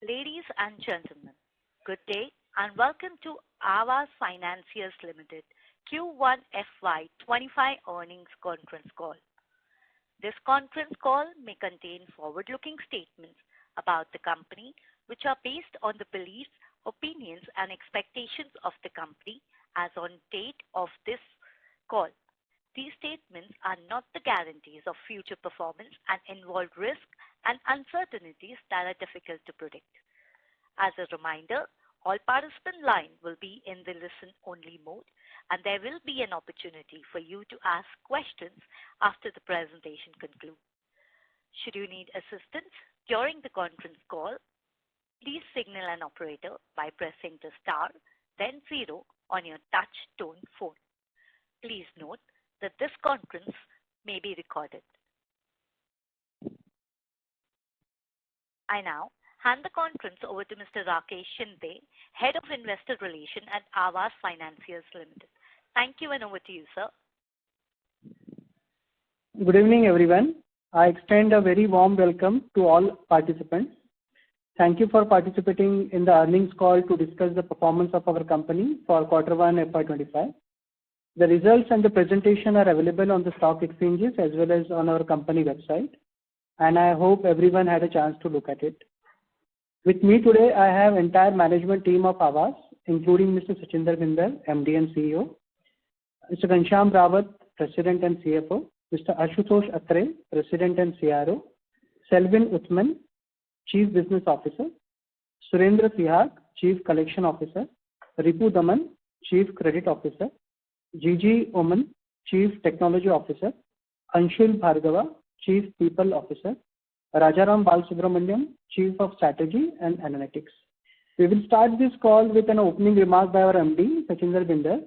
Ladies and gentlemen, good day and welcome to Aavas Financiers Ltd Q1 FY25 earnings conference call. This conference call may contain forward-looking statements about the company which are based on the beliefs, opinions and expectations of the company as on date of this call. These statements are not the guarantees of future performance and involve risks and uncertainties that are difficult to predict. As a reminder, all participant lines will be in the listen-only mode and there will be an opportunity for you to ask questions after the presentation concludes. Should you need assistance during the conference call, please signal an operator by pressing the star, then 0 on your touch-tone phone. Please note that this conference may be recorded. I now hand the conference over to Mr. Rakesh Shinde, Head of Investor Relations at Aavas Financiers Ltd. Thank you and over to you, sir. Good evening, everyone. I extend a very warm welcome to all participants. Thank you for participating in the earnings call to discuss the performance of our company for Q1 FY25. The results and the presentation are available on the stock exchanges as well as on our company website, and I hope everyone had a chance to look at it. With me today, I have entire management team of Aavas, including Mr. Sachinder Bhinder, MD and CEO, Mr. Ghanshyam Rawat, President and CFO, Mr. Ashutosh Atre, President and CRO, Selvin Uthman, Chief Business Officer, Surendra Tihak, Chief Collection Officer, Ripu Daman, Chief Credit Officer, Gigi Oman, Chief Technology Officer, Anshul Bhargava, Chief People Officer, Rajaram Balasubramaniam, Chief of Strategy and Analytics. We will start this call with an opening remark by our MD, Sachinder Bhinder,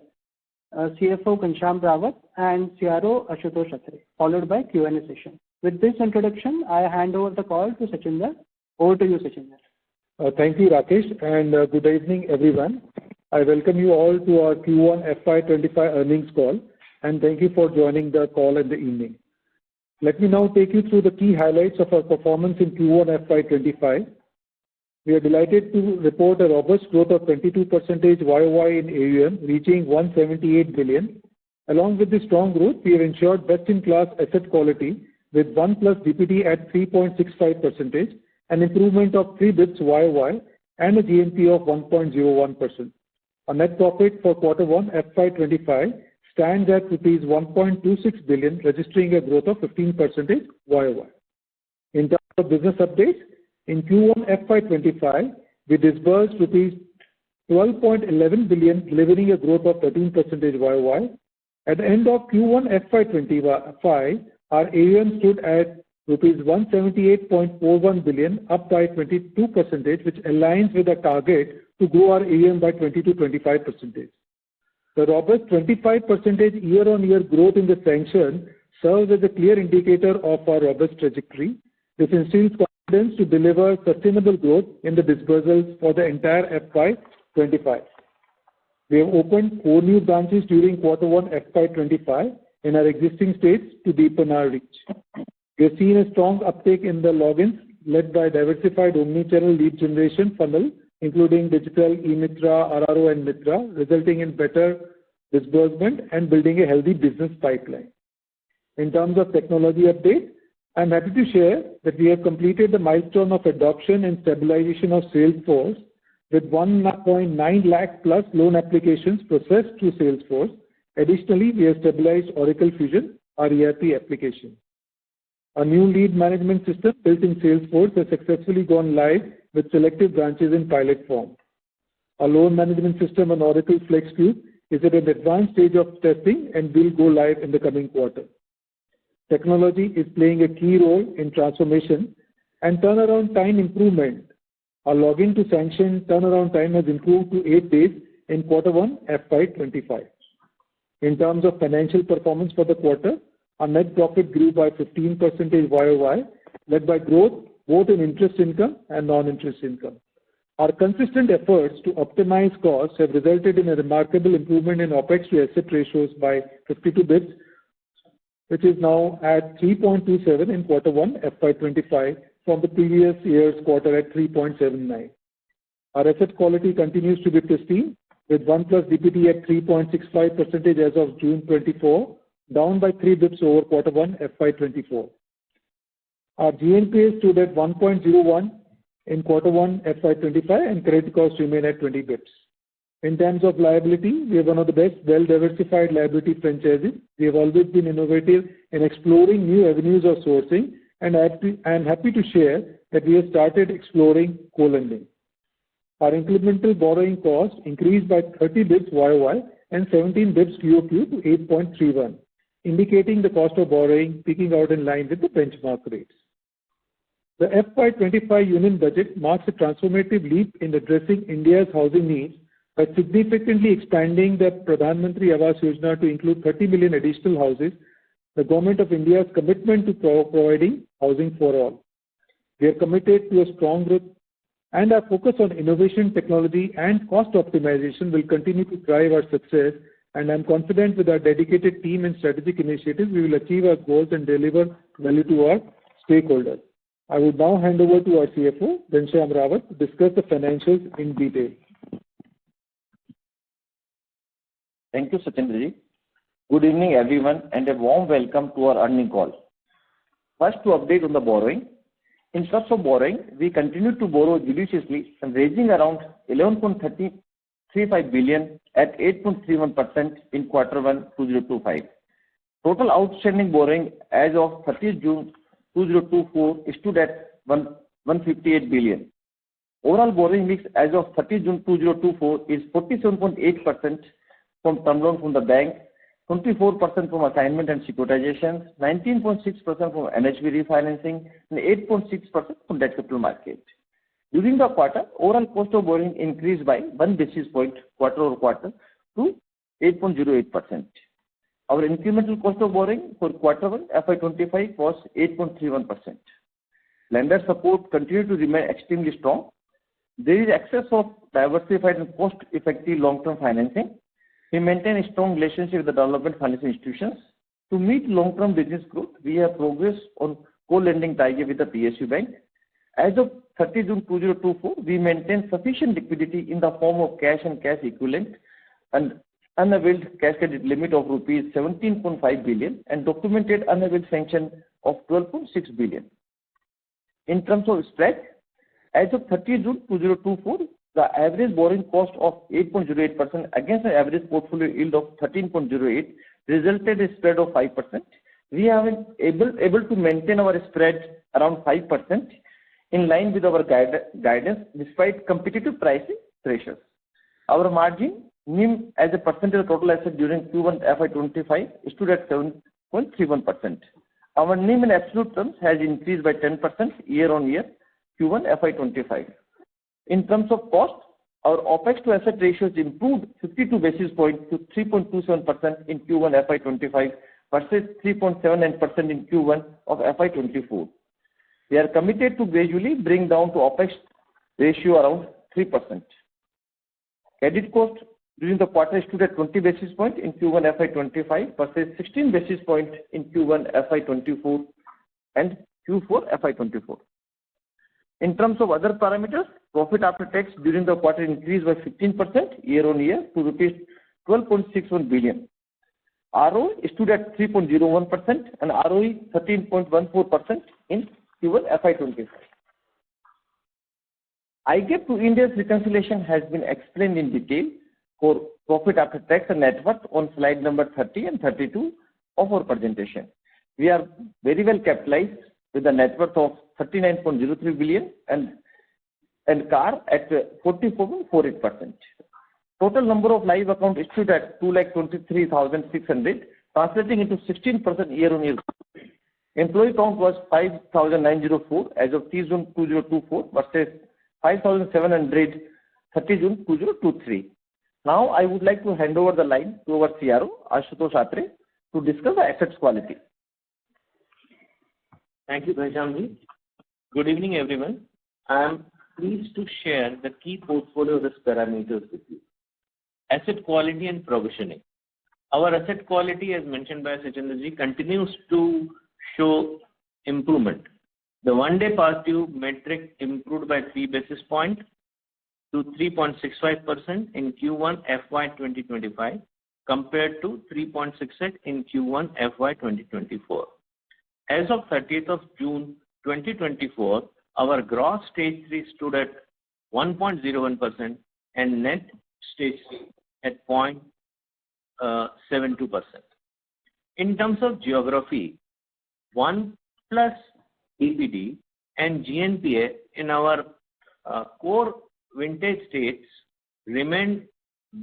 CFO Ghanshyam Rawat and CRO Ashutosh Atre, followed by Q&A session. With this introduction, I hand over the call to Sachinder. Over to you, Sachinder. Thank you, Rakesh, and good evening, everyone. I welcome you all to our Q1 FY25 earnings call, and thank you for joining the call in the evening. Let me now take you through the key highlights of our performance in Q1 FY25. We are delighted to report a robust growth of 22% YOY in AUM, reaching 178 billion. Along with this strong growth, we have ensured best-in-class asset quality with 1+ DPD at 3.65%, an improvement of 3 bps YOY, and a GNP of 1.01%. Our net profit for Q1 FY25 stands at rupees 1.26 billion, registering a growth of 15% YOY. In terms of business updates, in Q1 FY25, we disbursed rupees 12.11 billion, delivering a growth of 13% YOY. At the end of Q1 FY25, our AUM stood at rupees 178.41 billion, up by 22%, which aligns with our target to grow our AUM by 20 to 25%. The robust 25% year-on-year growth in the sanction serves as a clear indicator of our robust trajectory. This instills confidence to deliver sustainable growth in the disbursals for the entire FY25. We have opened 4 new branches during Q1 FY25 in our existing states to deepen our reach. We have seen a strong uptake in the logins led by diversified omnichannel lead generation funnel, including digital, e-Mitra, RRO and Mitra, resulting in better disbursement and building a healthy business pipeline. In terms of technology update, I am happy to share that we have completed the milestone of adoption and stabilization of Salesforce with 1.9 lakh plus loan applications processed through Salesforce. Additionally, we have stabilized Oracle Fusion, our ERP application. A new lead management system built in Salesforce has successfully gone live with selective branches in pilot form. Our loan management system on Oracle FlexCube is at an advanced stage of testing and will go live in the coming quarter. Technology is playing a key role in transformation and turnaround time improvement. Our login to sanction turnaround time has improved to 8 days in Q1 FY25. In terms of financial performance for the quarter, our net profit grew by 15% YOY, led by growth both in interest income and non-interest income. Our consistent efforts to optimize costs have resulted in a remarkable improvement in OPEX to asset ratios by 52 bps, which is now at 3.27 in Q1 FY25 from the previous year's quarter at 3.79. Our asset quality continues to be pristine, with 1+ DPD at 3.65% as of June 24, down by 3 bps over Q1 FY24. Our GNPA stood at 1.01 in Q1 FY25 and credit costs remain at 20 bps. In terms of liability, we are one of the best well-diversified liability franchises. We have always been innovative in exploring new avenues of sourcing, and I am happy to share that we have started exploring co-lending. Our incremental borrowing cost increased by 30 bps YOY and 17 bps QOQ to 8.31, indicating the cost of borrowing peaking out in line with the benchmark rates. The FY25 Union Budget marks a transformative leap in addressing India's housing needs by significantly expanding the Pradhan Mantri Aavas Yojana to include 30 million additional houses, the Government of India's commitment to providing housing for all. We are committed to a strong growth, and our focus on innovation, technology, and cost optimization will continue to drive our success, and I am confident with our dedicated team and strategic initiatives, we will achieve our goals and deliver value to our stakeholders. I would now hand over to our CFO, Ghanshyam Rawat, to discuss the financials in detail. Thank you, Sachin. Good evening, everyone, and a warm welcome to our earnings call. First, to update on the borrowing. In terms of borrowing, we continue to borrow judiciously and raising around 11.35 billion at 8.31% in Q1 2025. Total outstanding borrowing as of 30 June 2024 stood at 158 billion. Overall borrowing mix as of 30 June 2024 is 47.8% from term loan from the bank, 24% from assignment and securitizations, 19.6% from NHB refinancing, and 8.6% from debt capital market. During the quarter, overall cost of borrowing increased by 1 basis point quarter over quarter to 8.08%. Our incremental cost of borrowing for Q1 FY25 was 8.31%. Lender support continued to remain extremely strong. There is access of diversified and cost-effective long-term financing. We maintain a strong relationship with the development financial institutions. To meet long-term business growth, we have progressed on co-lending tie-up with the PSU Bank. As of 30 June 2024, we maintain sufficient liquidity in the form of cash and cash equivalent and unavailed cash credit limit of rupees 17.5 billion and documented unavailed sanction of 12.6 billion. In terms of spread, as of 30 June 2024, the average borrowing cost of 8.08% against the average portfolio yield of 13.08 resulted in a spread of 5%. We have been able to maintain our spread around 5% in line with our guidance despite competitive pricing pressures. Our margin NIM as a percentage of total asset during Q1 FY25 stood at 7.31%. Our NIM in absolute terms has increased by 10% year on year Q1 FY25. In terms of cost, our OPEX to asset ratios improved 52 basis points to 3.27% in Q1 FY25 versus 3.79% in Q1 of FY24. We are committed to gradually bring down to OPEX ratio around 3%. Credit cost during the quarter stood at 20 basis points in Q1 FY25 versus 16 basis points in Q1 FY24 and Q4 FY24. In terms of other parameters, profit after tax during the quarter increased by 15% year on year to rupees 12.61 billion. ROE stood at 3.01% and ROE 13.14% in Q1 FY25. IGAAP to India's reconciliation has been explained in detail for profit after tax and net worth on slide number 30 and 32 of our presentation. We are very well capitalized with a net worth of 39.03 billion and CAR at 44.48%. Total number of live accounts stood at 2,23,600, translating into 16% year-on-year. Employee count was 5,904 as of 30 June 2024 versus 5,700 30 June 2023. Now I would like to hand over the line to our CRO Ashutosh Atre to discuss the assets quality. Thank you, Ghanshyam. Good evening, everyone. I am pleased to share the key portfolio risk parameters with you. Asset quality and provisioning. Our asset quality, as mentioned by Sachin, continues to show improvement. The one-day past due metric improved by 3 basis points to 3.65% in Q1 FY2025 compared to 3.68 in Q1 FY2024. As of 30th of June 2024, our gross stage 3 stood at 1.01% and net stage 3 at 0.72%. In terms of geography, 1+ DPD and GNPA in our core vintage states remained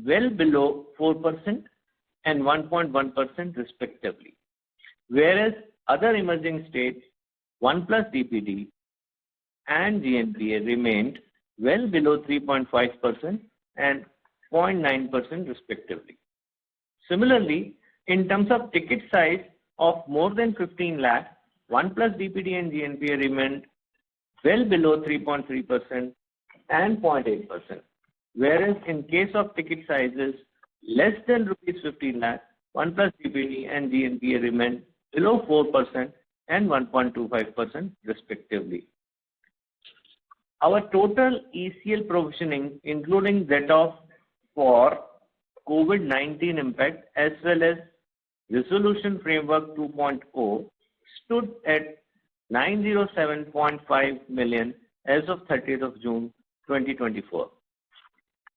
well below 4% and 1.1% respectively, whereas other emerging states, 1+ DPD and GNPA remained well below 3.5% and 0.9% respectively. Similarly, in terms of ticket size of more than 15 lakh, 1+ DPD and GNPA remained well below 3.3% and 0.8%, whereas in case of ticket sizes less than rupees 15 lakh, 1+ DPD and GNPA remained below 4% and 1.25% respectively. Our total ECL provisioning, including that of for COVID-19 impact as well as Resolution Framework 2.0, stood at 907.5 million as of 30th of June 2024.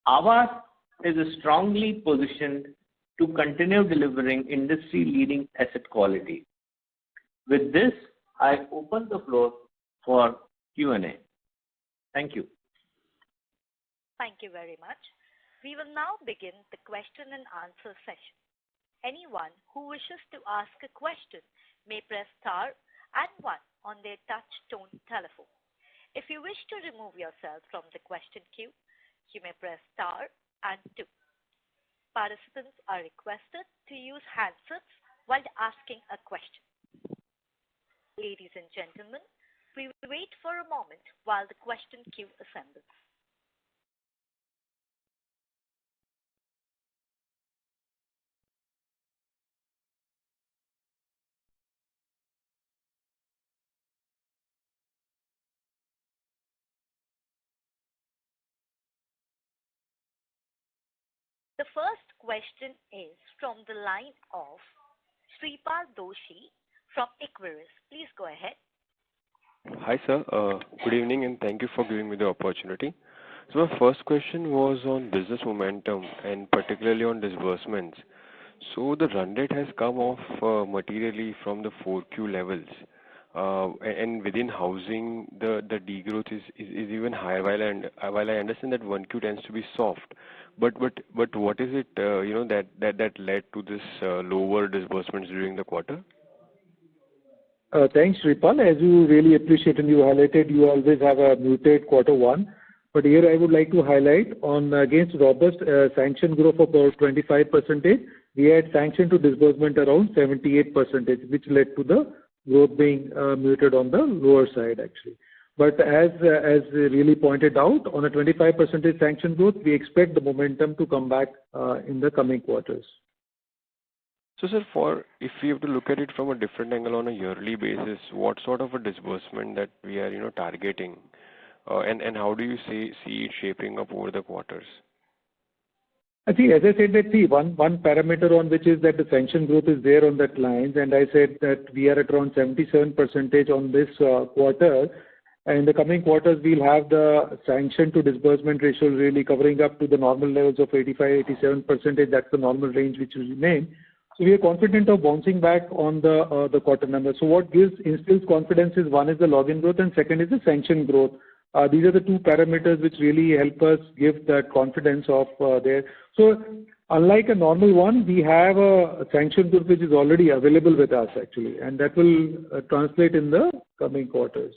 Aavas is strongly positioned to continue delivering industry-leading asset quality. With this, I open the floor for Q&A. Thank you. Thank you very much. We will now begin the question and answer session. Anyone who wishes to ask a question may press star and 1 on their touch-tone telephone. If you wish to remove yourself from the question queue, you may press star and 2. Participants are requested to use handsets while asking a question. Ladies and gentlemen, we will wait for a moment while the question queue assembles. The first question is from the line of Sripal Doshi from Equirus. Please go ahead. Hi sir, good evening and thank you for giving me the opportunity. So my first question was on business momentum and particularly on disbursements. So the run rate has come off materially from the 4Q levels. And within housing, the degrowth is even higher. While I understand that 1Q tends to be soft, but what is it that led to this lower disbursements during the quarter? Thanks, Sripal. As you really appreciate and you highlighted, you always have a muted Q1. But here I would like to highlight on against robust sanction growth of about 25%, we had sanction to disbursement around 78%, which led to the growth being muted on the lower side actually. But as really pointed out, on a 25% sanction growth, we expect the momentum to come back in the coming quarters. So sir, if we have to look at it from a different angle on a yearly basis, what sort of a disbursement that we are targeting, and how do you see it shaping up over the quarters? I think, as I said, that one parameter on which is that the sanction growth is there on that lines, and I said that we are at around 77% on this quarter. And in the coming quarters, we'll have the sanction to disbursement ratio really covering up to the normal levels of 85-87%. That's the normal range which will remain. So we are confident of bouncing back on the quarter number. So what instills confidence is one is the login growth and second is the sanction growth. These are the two parameters which really help us give that confidence of there. So unlike a normal one, we have a sanction growth which is already available with us actually, and that will translate in the coming quarters.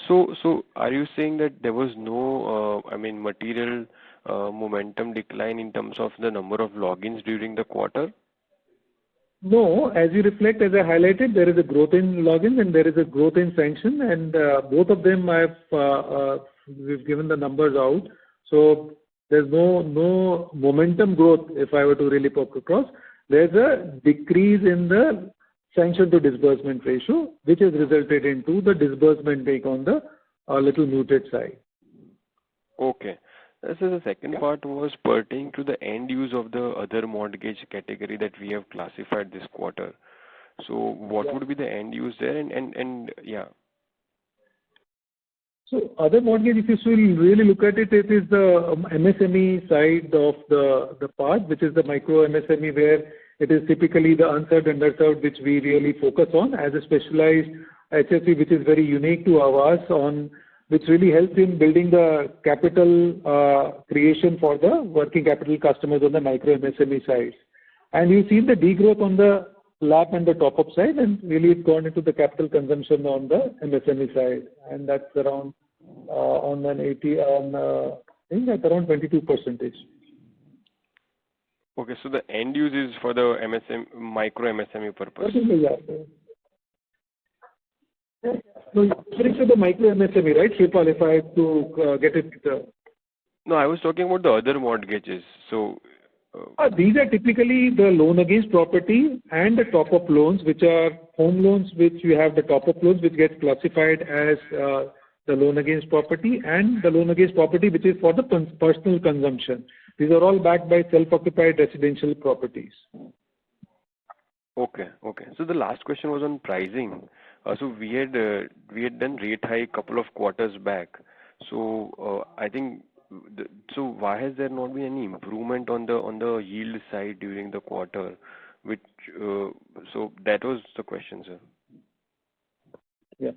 So are you saying that there was no, material momentum decline in terms of the number of logins during the quarter? No, as you reflect, as I highlighted, there is a growth in logins and there is a growth in sanction, and both of them we've given the numbers out. So there's no momentum growth if I were to really poke across. There's a decrease in the sanction to disbursement ratio, which has resulted into the disbursement being on the little muted side. Okay. So the second part was pertaining to the end use of the other mortgage category that we have classified this quarter. So what would be the end use there? And yeah. So other mortgage, if you really look at it, it is the MSME side of the part, which is the micro MSME, where it is typically the unserved, underserved, which we really focus on as a specialized HFC, which is very unique to Aavas, on which really helps in building the capital creation for the working capital customers on the micro MSME side. And you've seen the degrowth on the LAP and the top-up side, and really it's gone into the capital consumption on the MSME side, and that's around I think that's around 22%. Okay, so the end use is for the micro MSME purpose. So you're referring to the micro MSME, right, Shipal, if I have to get it? No, I was talking about the other mortgages. So these are typically the loan against property and the top-up loans, which are home loans, which you have the top-up loans, which gets classified as the loan against property, and the loan against property, which is for the personal consumption. These are all backed by self-occupied residential properties. Okay. So the last question was on pricing. So we had done rate hike couple of quarters back. So I think. So why has there not been any improvement on the yield side during the quarter? Which so that was the question, sir. Yeah.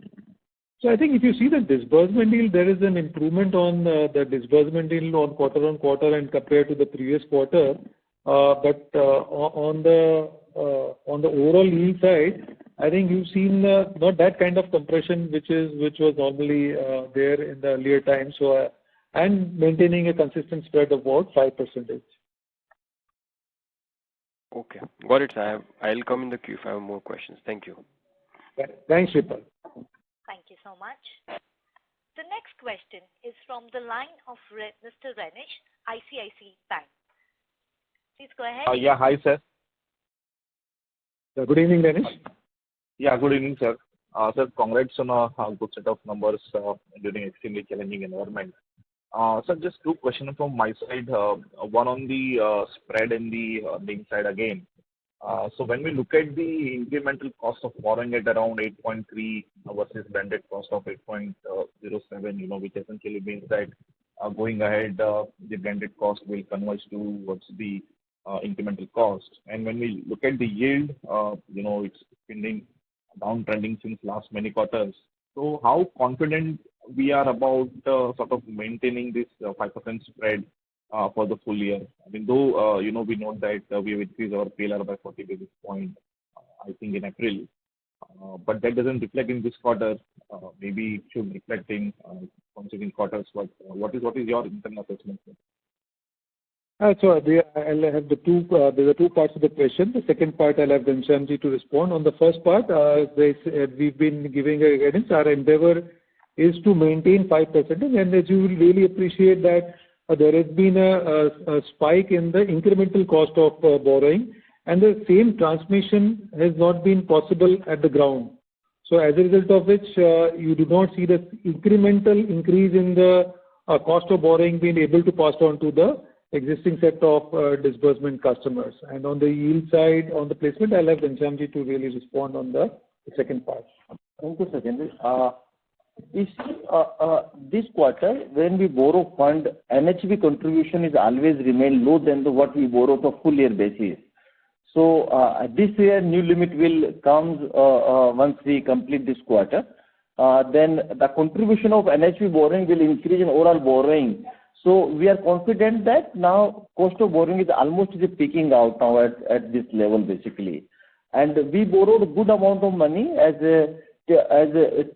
So I think if you see the disbursement yield, there is an improvement on the disbursement yield on quarter and compared to the previous quarter. But on the overall yield side, I think you've seen not that kind of compression which was normally there in the earlier times. So and maintaining a consistent spread of about 5%. Okay, got it, sir. I'll come in the queue if I have more questions. Thank you. Thanks, Shipal. Thank you so much. The next question is from the line of Mr. Renish, ICICI Bank. Please go ahead. Yeah, hi, sir. Good evening, Renish. Yeah, good evening, sir. Sir, congrats on a good set of numbers during extremely challenging environment. Sir, just two questions from my side. One on the spread and the lending side again. So when we look at the incremental cost of borrowing at around 8.3 versus blended cost of 8.07, which essentially means that going ahead, the blended cost will converge towards the incremental cost. And when we look at the yield, it's been downtrending since last many quarters. So how confident we are about sort of maintaining this 5% spread for the full year? I mean, though, we know that we have increased our PLR by 40 basis points, I think in April, but that doesn't reflect in this quarter. Maybe it should reflect in consecutive quarters. But what is your internal assessment? So I'll have there are two parts of the question. The second part, I'll have Ghanshyamji to respond. On the first part, we've been giving a guidance. Our endeavor is to maintain 5%, and as you will really appreciate that there has been a spike in the incremental cost of borrowing, and the same transmission has not been possible at the ground. So as a result of which, you do not see the incremental increase in the cost of borrowing being able to pass on to the existing set of disbursement customers. And on the yield side, on the placement, I'll have Ghanshyamji to really respond on the second part. Thank you, Secondary. You see, this quarter, when we borrow fund, NHB contribution is always remain low than what we borrow on a full year basis. So this year, new limit will come once we complete this quarter. Then the contribution of NHB borrowing will increase in overall borrowing. So we are confident that now cost of borrowing is almost peaking out now at this level basically. And we borrowed a good amount of money as a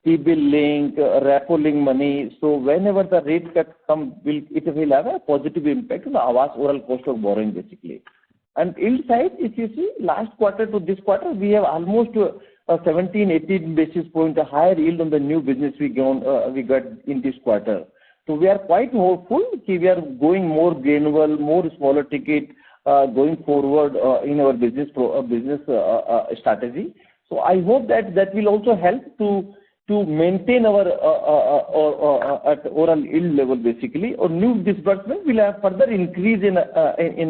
T-bill link, repo link money. So whenever the rate cut come, it will have a positive impact on the Aavas overall cost of borrowing basically. And yield side, if you see last quarter to this quarter, we have almost 17-18 basis point higher yield on the new business we got in this quarter. So we are quite hopeful that we are going more granular, more smaller ticket going forward in our business strategy. So I hope that will also help to maintain our at overall yield level basically, or new disbursement will have further increase in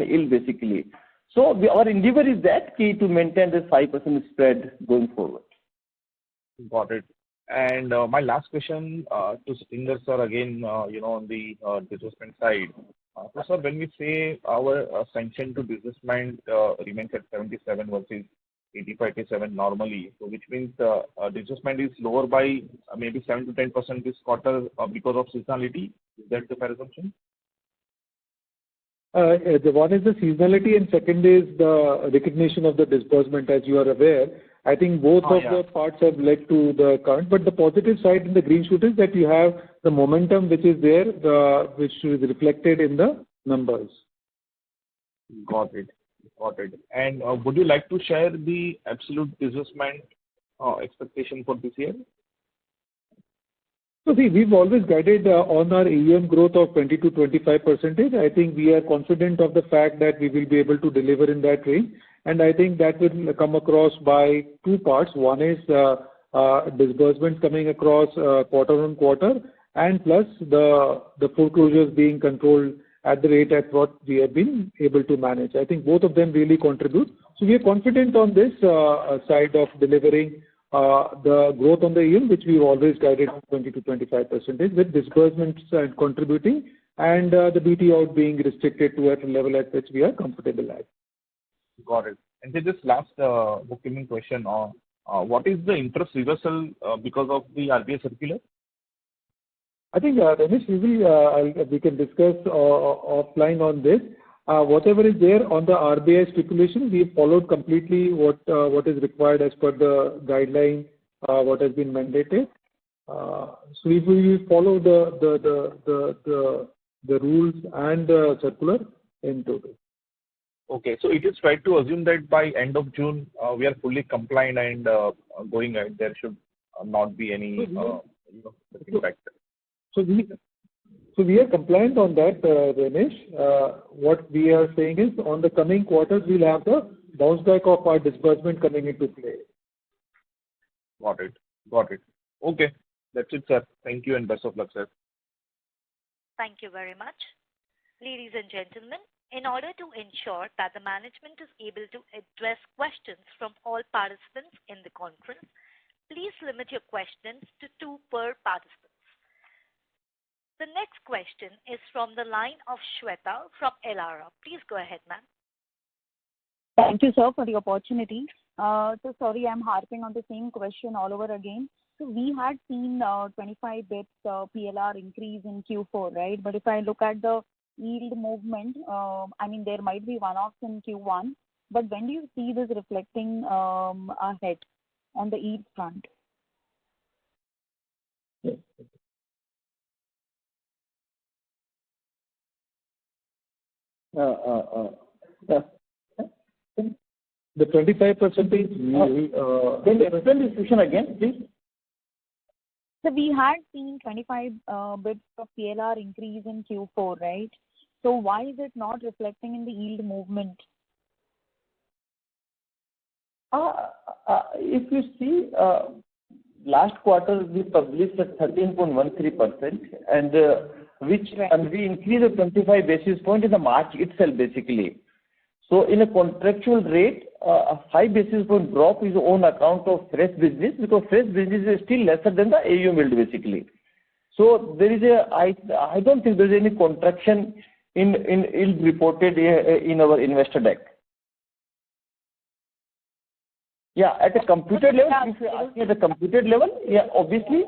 yield basically. So our endeavor is that key to maintain this 5% spread going forward. Got it. And my last question to Satinder sir again, on the disbursement side. So sir, when we say our sanction to disbursement remains at 77 versus 85-87 normally, so which means disbursement is lower by maybe 7 to 10% this quarter because of seasonality. Is that the fair assumption? The one is the seasonality, and second is the recognition of the disbursement. As you are aware, I think both the parts have led to the current. But the positive side in the green shoot is that you have the momentum which is there, which is reflected in the numbers. Got it. And would you like to share the absolute disbursement expectation for this year? So see, we've always guided on our AUM growth of 20 to 25%. I think we are confident of the fact that we will be able to deliver in that range. And I think that will come across by two parts. One is disbursements coming across quarter on quarter, and plus the foreclosures being controlled at the rate at what we have been able to manage. I think both of them really contribute. So we are confident on this side of delivering the growth on the yield, which we've always guided on 20 to 25%, with disbursements contributing and the BT out being restricted to a level at which we are comfortable at. Got it. And then just last bookkeeping question: what is the interest reversal because of the RBI circular? I think, Ramesh, we can discuss offline on this. Whatever is there on the RBI stipulation, we have followed completely what is required as per the guideline, what has been mandated. So we will follow the rules and the circular in total. Okay, so it is right to assume that by end of June we are fully compliant and going ahead. There should not be any impact. So we are compliant on that, Ramesh. What we are saying is, on the coming quarters, we'll have the bounce back of our disbursement coming into play. Got it. Okay, that's it, sir. Thank you and best of luck, sir. Thank you very much. Ladies and gentlemen, in order to ensure that the management is able to address questions from all participants in the conference, please limit your questions to 2 per participant. The next question is from the line of Shweta from Elara. Please go ahead, ma'am. Thank you, sir, for the opportunity. So sorry, I'm harping on the same question all over again. So we had seen 25 bits PLR increase in Q4, right? But if I look at the yield movement, I mean, there might be one-offs in Q1, but when do you see this reflecting ahead on the yield front? The 25%. Can you explain this question again, please? So we had seen 25 bits of PLR increase in Q4, right? So why is it not reflecting in the yield movement? If you see, last quarter we published at 13.13%, and we increased the 25 basis point in the March itself, basically. So in a contractual rate, a 5 basis point drop is on account of fresh business, because fresh business is still lesser than the AUM yield, basically. So there is I don't think there is any contraction in yield reported in our investor deck. Yeah, at a computed level, if you ask me at a computed level, yeah, obviously,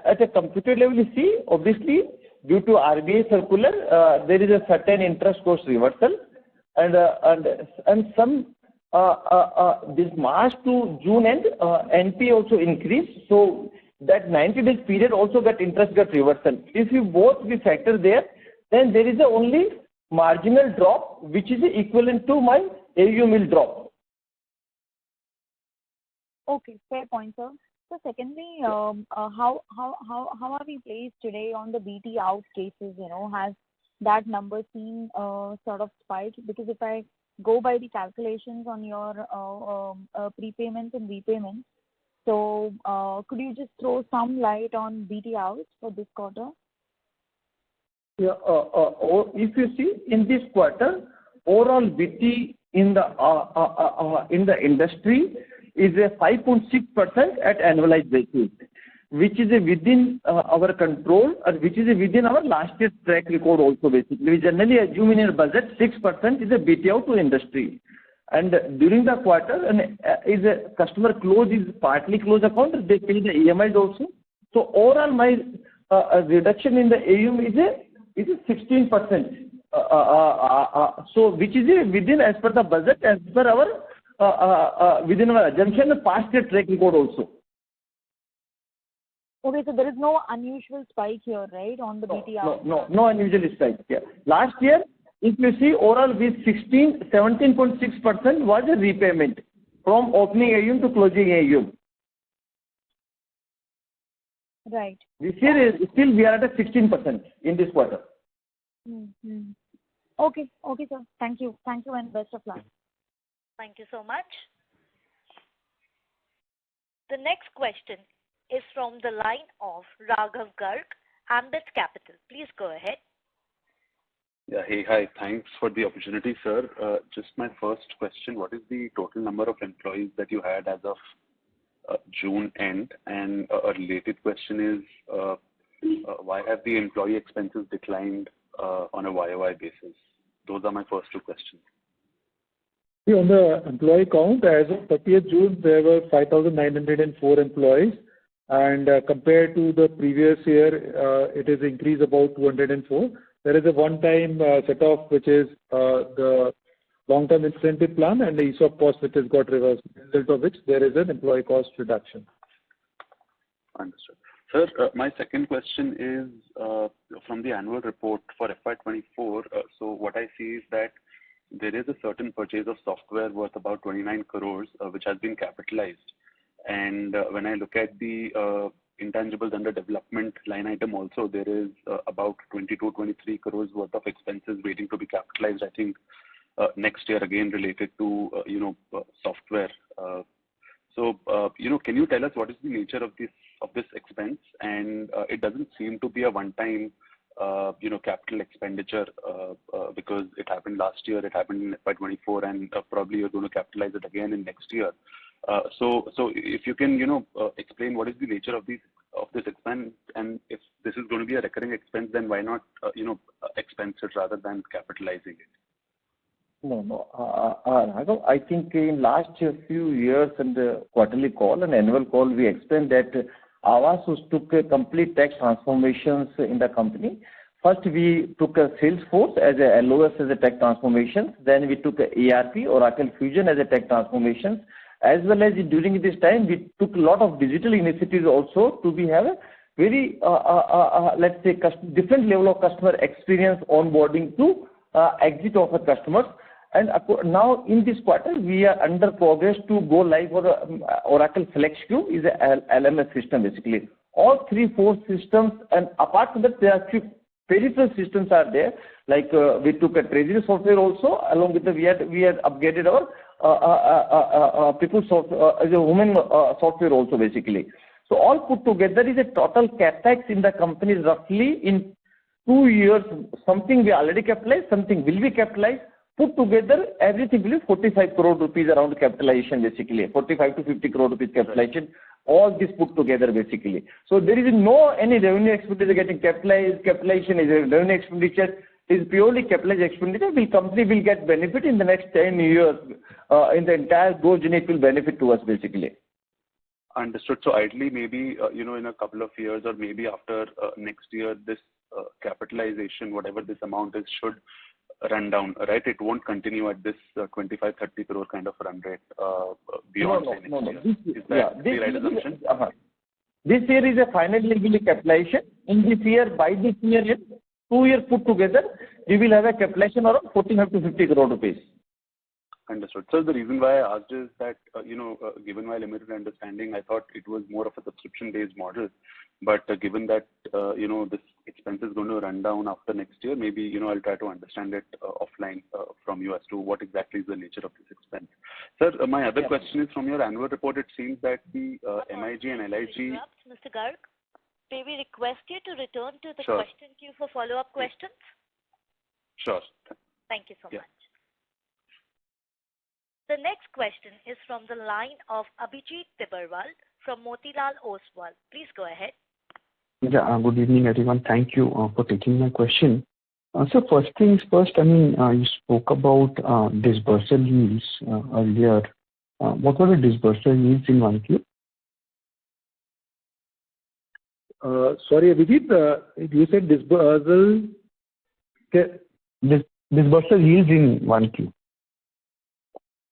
at a computed level, you see, obviously, due to RBI circular, there is a certain interest cost reversal, and some this March to June end, NP also increased, so that 90 days period also got interest got reversal. If you both be factor there, then there is a only marginal drop which is equivalent to my AUM will drop. Okay, fair point, sir. So secondly, how are we placed today on the BT out cases? Has that number seen sort of spiked? Because if I go by the calculations on your prepayments and repayments. So could you just throw some light on BT outs for this quarter? Yeah, if you see in this quarter, overall BT in the industry is a 5.6% at annualized basis, which is within our control and which is within our last year's track record also basically. We generally assume in our budget 6% is a BT out to industry. And during the quarter, is a customer close is partly closed account, they pay the EMIs also. So overall my reduction in the AUM is a 16%. So which is within as per the budget, as per our within our assumption, the past year track record also. Okay, so there is no unusual spike here, right, on the BT out? No unusual spike. Yeah. Last year, if you see overall with 17.6% was a repayment from opening AUM to closing AUM. Right. This year is still we are at a 16% in this quarter. Mm-hmm. Okay, sir. Thank you and best of luck. Thank you so much. The next question is from the line of Raghav Garg, Ambit Capital. Please go ahead. Yeah, hey, hi. Thanks for the opportunity, sir. Just my first question, what is the total number of employees that you had as of June end? And a related question is, why have the employee expenses declined on a YOY basis? Those are my first two questions. On the employee count, as of 30th June, there were 5,904 employees. And compared to the previous year, it is increased about 204. There is a one-time set-off, which is the long-term incentive plan and the ESOP cost, which has got reversed, result of which there is an employee cost reduction. Understood. Sir, my second question is from the annual report for FY24. So what I see is that there is a certain purchase of software worth about 29 crores, which has been capitalized. And when I look at the intangibles under development line item also, there is about 22-23 crores worth of expenses waiting to be capitalized, I think, next year again related to, software. So, can you tell us what is the nature of this expense? And it doesn't seem to be a one-time, capital expenditure because it happened last year, it happened in FY24, and probably you're going to capitalize it again in next year. So if you can, explain what is the nature of this expense, and if this is going to be a recurring expense, then why not, expense it rather than capitalizing it? No. I think in last few years in the quarterly call and annual call, we explained that Aavas took a complete tech transformations in the company. First, we took a Salesforce as a LOS as a tech transformation. Then we took a ERP, Oracle Fusion as a tech transformation. As well as during this time, we took a lot of digital initiatives also to have a very, let's say, different level of customer experience onboarding to exit of our customers. And now in this quarter, we are under progress to go live for Oracle FlexQ is a LMS system basically. All 3-4 systems, and apart from that, there are few peripheral systems are there. Like we took a treasury software also, along with we had upgraded our people software as a women software also basically. So all put together is a total capex in the company roughly in 2 years. Something we already capitalized, something will be capitalized. Put together, everything will be 45 crore rupees around capitalization basically, 45 to 50 crore rupees capitalization, all this put together basically. So there is any revenue expenditure getting capitalized, capitalization is a revenue expenditure, is purely capitalized expenditure. The company will get benefit in the next 10 years, in the entire growth journey it will benefit to us basically. Understood. So ideally, maybe, in a couple of years or maybe after next year, this capitalization, whatever this amount is, should run down, right? It won't continue at this 25-30 crore kind of run rate beyond next year. Is that the right assumption? This year is a final level capitalization. In this year, by this year, 2 years put together, we will have a capitalization around 45 to 50 crore rupees. Understood. So the reason why I asked is that, given my limited understanding, I thought it was more of a subscription-based model. But given that, this expense is going to run down after next year, maybe, I'll try to understand it offline from you as to what exactly is the nature of this expense. Sir, my other question is from your annual report, it seems that the MIG and LIG... Mr. Garg, may we request you to return to the Sure. question queue for follow-up questions? Sure. Thank you so Yeah. much. The next question is from the line of Abhijit Tibrewal from Motilal Oswal. Please go ahead. Yeah, good evening, everyone. Thank you for taking my question. So first things first, you spoke about disbursal yields earlier. What were the disbursal yields in 1Q? Sorry, Abhijit, you said disbursal... Disbursal yields in 1Q.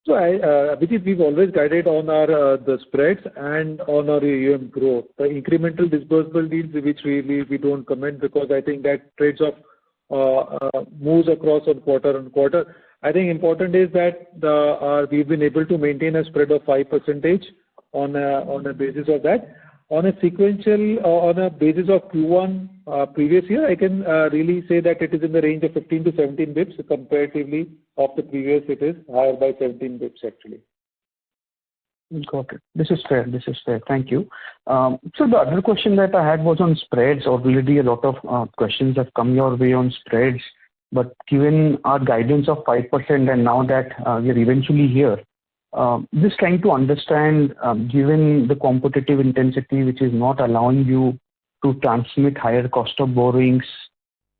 So, Abhijit, we've always guided on our the spreads and on our AUM growth. The incremental disbursable yields, which we don't comment because I think that trades off moves across on quarter. I think important is that we've been able to maintain a spread of 5% on a basis of that. On a sequential, on a basis of Q1 previous year, I can really say that it is in the range of 15 to 17 bips comparatively of the previous. It is higher by 17 bips actually. Got it. This is fair. Thank you. So the other question that I had was on spreads. Already a lot of questions have come your way on spreads. But given our guidance of 5% and now that we are eventually here, just trying to understand, given the competitive intensity which is not allowing you to transmit higher cost of borrowings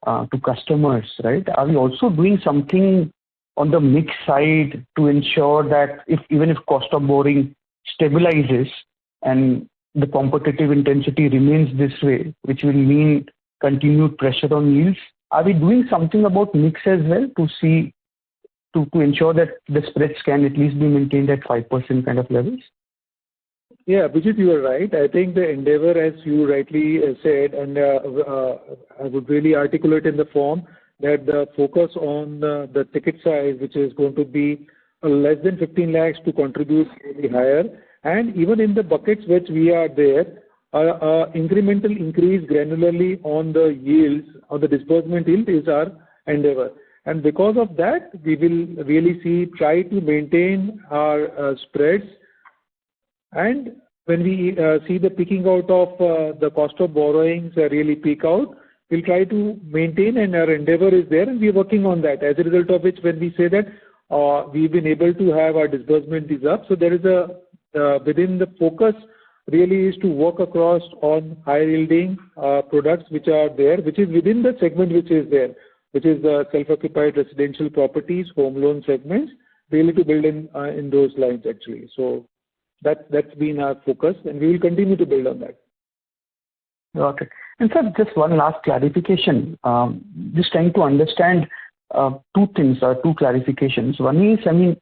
to customers, right? Are we also doing something on the mix side to ensure that even if cost of borrowing stabilizes and the competitive intensity remains this way, which will mean continued pressure on yields, are we doing something about mix as well to ensure that the spreads can at least be maintained at 5% kind of levels? Yeah, Abhijit, you are right. I think the endeavor, as you rightly said, and I would really articulate in the form that the focus on the ticket size, which is going to be less than 15 lakhs to contribute really higher. And even in the buckets which we are there, incremental increase granularly on the yields, on the disbursement yield is our endeavor. And because of that, we will really try to maintain our spreads. And when we see the peaking out of the cost of borrowings really peak out, we'll try to maintain, and our endeavor is there, and we're working on that. As a result of which, when we say that we've been able to have our disbursement is up, so there is within the focus really is to work across on high yielding products which are there, which is within the segment which is there, which is the self-occupied residential properties, home loan segments, really to build in those lines actually. So that's been our focus, and we will continue to build on that. Okay. And sir, just one last clarification. Just trying to understand two things, two clarifications. One is,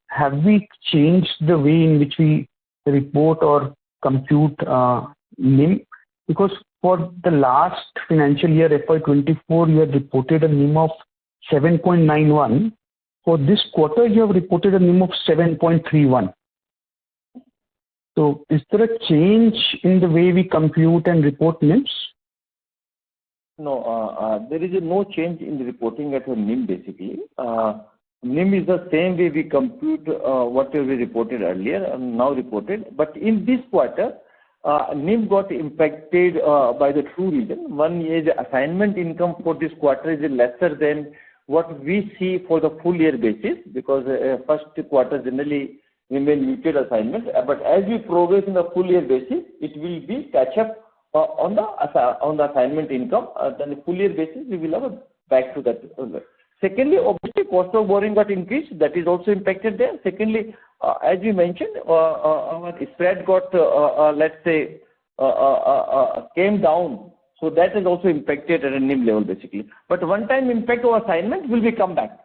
have we changed the way in which we report or compute NIM? Because for the last financial year, FY24, you had reported a NIM of 7.91. For this quarter, you have reported a NIM of 7.31. So is there a change in the way we compute and report NIMs? No, there is no change in the reporting at a NIM basically. NIM is the same way we compute whatever we reported earlier and now reported. But in this quarter, NIM got impacted by the two reasons. One is assignment income for this quarter is lesser than what we see for the full year basis, because first quarter generally remain muted assignment. But as we progress in the full year basis, it will be catch up on the assignment income. Then the full year basis we will have back to that. Secondly, obviously cost of borrowing got increased. That is also impacted there. Secondly, as you mentioned, our spread got let's say came down. So that is also impacted at a NIM level basically. But one time impact of assignment will be come back.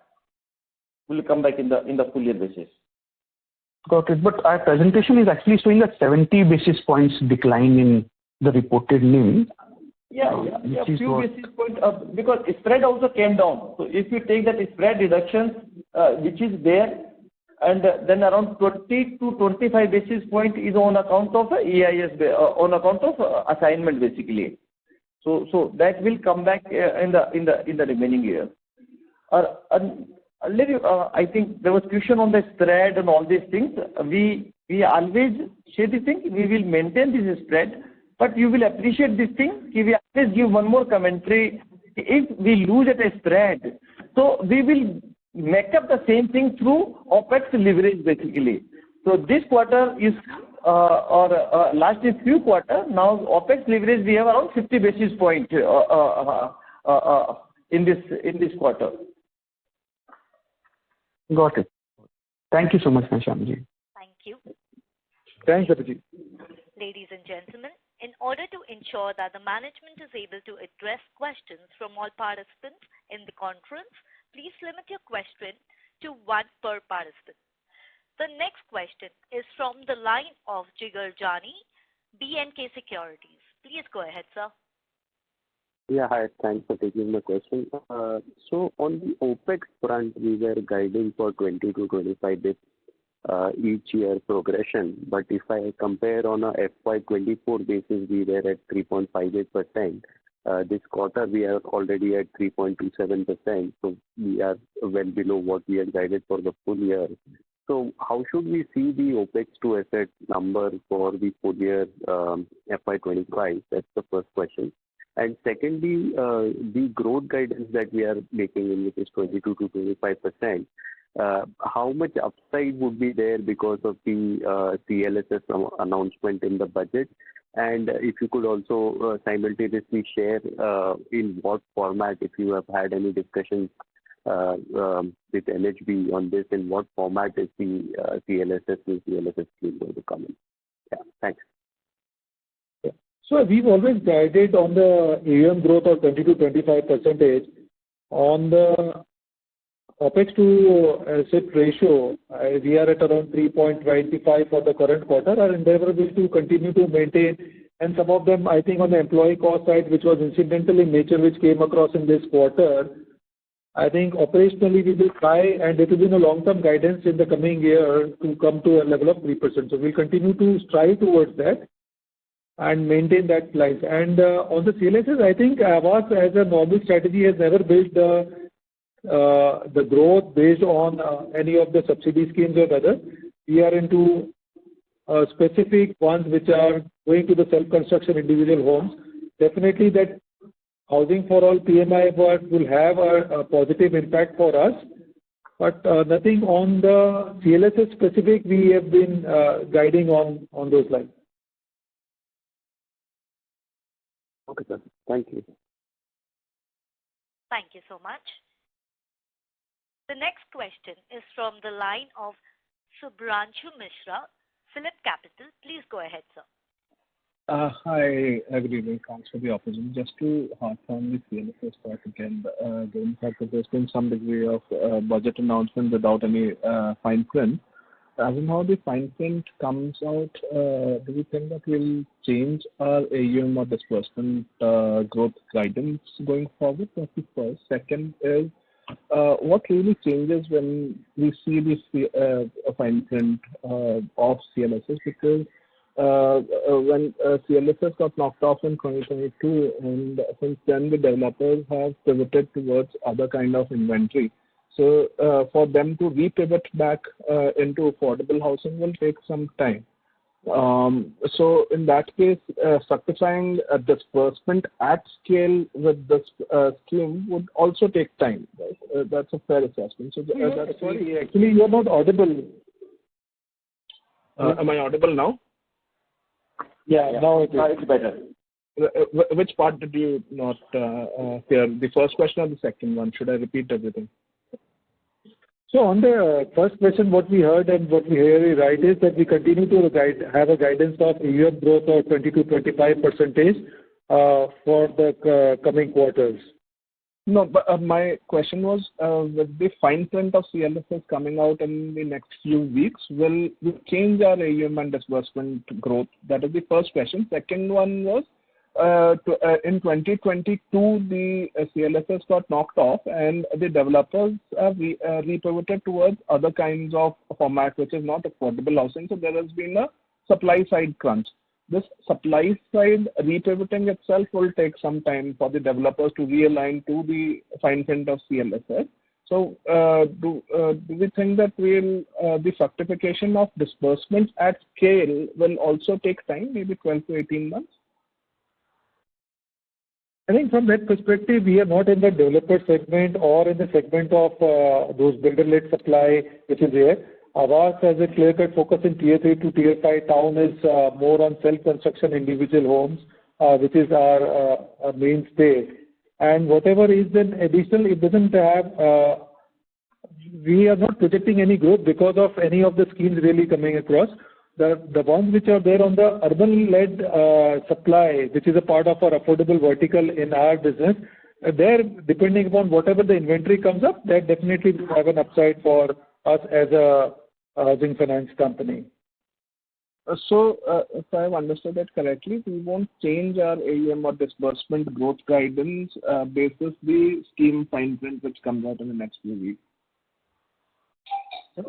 Will come back in the full year basis. Got it. But our presentation is actually showing a 70 basis points decline in the reported NIM. Yeah, few basis points because spread also came down. So if you take that spread reduction which is there, and then around 20 to 25 basis point is on account of EIS, on account of assignment basically. So that will come back in the remaining year. I think there was question on the spread and all these things. We always say this thing, we will maintain this spread, but you will appreciate this thing. We always give one more commentary. If we lose at a spread, so we will make up the same thing through OPEX leverage basically. So this quarter is last is few quarter. Now OPEX leverage we have around 50 basis point in this quarter. Got it. Thank you so much, Shyamji. Thank you. Thanks, Abhijit. Ladies and gentlemen, in order to ensure that the management is able to address questions from all participants in the conference, please limit your question to one per participant. The next question is from the line of Jigar Jani, B&K Securities. Please go ahead, sir. Yeah, hi. Thanks for taking my question. So on the OPEX front, we were guiding for 20 to 25 bits each year progression. But if I compare on a FY24 basis, we were at 3.58%. This quarter, we are already at 3.27%. So we are well below what we had guided for the full year. So how should we see the OPEX to asset number for the full year FY25? That's the first question. And secondly, the growth guidance that we are making in, which is 22 to 25%, how much upside would be there because of the CLSS announcement in the budget? And if you could also simultaneously share in what format, if you have had any discussions with NHB on this, in what format is the CLSS scheme going to come in? Yeah, thanks. So we've always guided on the AUM growth of 20 to 25%. On the OPEX to asset ratio, we are at around 3.25 for the current quarter. Our endeavor is to continue to maintain, and some of them, I think, on the employee cost side, which was incidental in nature, which came across in this quarter. I think operationally we will try, and it will be a long-term guidance in the coming year to come to a level of 3%. So we'll continue to strive towards that and maintain that line. And on the CLSS, I think Aavas as a normal strategy has never built the growth based on any of the subsidy schemes or other. We are into specific ones which are going to the self-construction individual homes. Definitely that Housing for All PMI work will have a positive impact for us, but nothing on the CLSS specific. We have been guiding on those lines. Okay, sir. Thank you. Thank you so much. The next question is from the line of Subhranshu Mishra, Phillip Capital. Please go ahead, sir. Hi, good evening. Thanks for the opportunity. Just to harp on the CLSS part again, given the fact that there's been some degree of budget announcement without any fine print. As in how the fine print comes out, do we think that will change our AUM or disbursement growth guidance going forward? That's the first. Second is, what really changes when we see this fine print of CLSS? Because when CLSS got knocked off in 2022, and since then the developers have pivoted towards other kind of inventory. So for them to repivot back into affordable housing will take some time. So in that case, fructifying a disbursement at scale with this scheme would also take time. Right? That's a fair assessment. So sorry, actually you are not audible. Am I audible now? Yeah, now it's better. Which part did you not hear? The first question or the second one? Should I repeat everything? So on the first question, what we heard and what we hear right is that we continue to have a guidance of AUM growth of 20 to 25% for the coming quarters. No, but my question was, with the fine print of CLSS coming out in the next few weeks, will change our AUM and disbursement growth? That is the first question. Second one was, in 2022, the CLSS got knocked off, and the developers have repivoted towards other kinds of format, which is not affordable housing. So there has been a supply side crunch. This supply side repivoting itself will take some time for the developers to realign to the fine print of CLSS. So do we think that the fructification of disbursements at scale will also take time, maybe 12 to 18 months? I think from that perspective, we are not in the developer segment or in the segment of those builder-led supply, which is there. Aavas has a clear-cut focus in Tier 3 to Tier 5 town is more on self-construction individual homes, which is our mainstay. And whatever is then additional, it doesn't have, we are not projecting any growth because of any of the schemes really coming across. The ones which are there on the urban-led supply, which is a part of our affordable vertical in our business, there, depending upon whatever the inventory comes up, that definitely will have an upside for us as a housing finance company. So, if I have understood it correctly, we won't change our AUM or disbursement growth guidance basis the scheme fine print which comes out in the next few weeks.